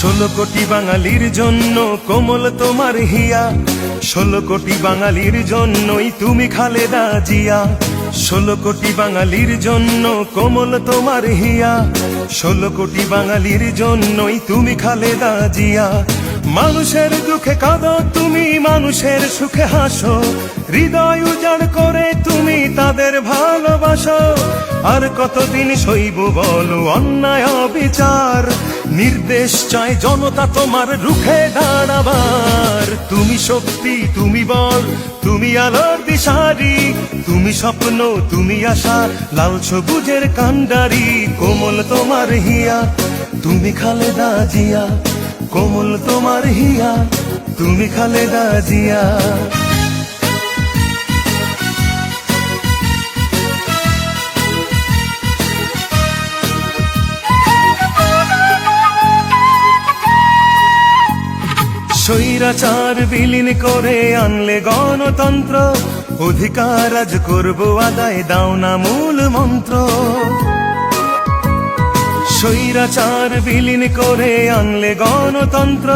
16 কোটি বাঙালির জন্য কোমল তোমার হিয়া, 16 কোটি বাঙালির জন্যই তুমি খালেদা জিয়া। 16 কোটি বাঙালির জন্য কোমল তোমার হিয়া, 16 কোটি বাঙালির জন্যই তুমি খালেদা জিয়া। মানুষের দুঃখে কাঁদো তুমি, মানুষের সুখে হাসো, হৃদয় উজাড় করে তুমি তাদের ভালোবাসো। আর কতদিন সইব বলো অন্যায় অবিচার, নির্দেশ চায় জনতা তোমার রুখে দাঁড়াবার। তুমি শক্তি, তুমি বল, তুমি আলোর দিশারি, তুমি স্বপ্ন, তুমি আশা, লাল সবুজের কান্ডারি। কোমল তোমার হিয়া, তুমি খালেদা জিয়া, কোমল তোমার হিয়া, তুমি খালেদা জিয়া। স্বৈরাচার বিলীন করে আনলে গণতন্ত্র, অধিকার আজ করবো আদায়, দাও না মূল মন্ত্র। স্বৈরাচার বিলীন করে আনলে গণতন্ত্র,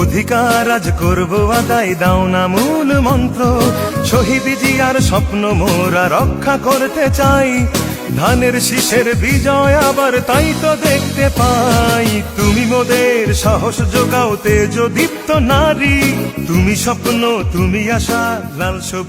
অধিকার আজ করবো আদায়, দাও না মূল মন্ত্র। শহীদ জিয়ার স্বপ্ন মোরা রক্ষা করতে চাই, ধানের শীষের বিজয় আবার তাই তো দেখতে পাই। তুমি মোদের সাহস যোগাও, তেজ দীপ্ত নারী, তুমি স্বপ্ন, তুমি আশা, লাল সবুজ।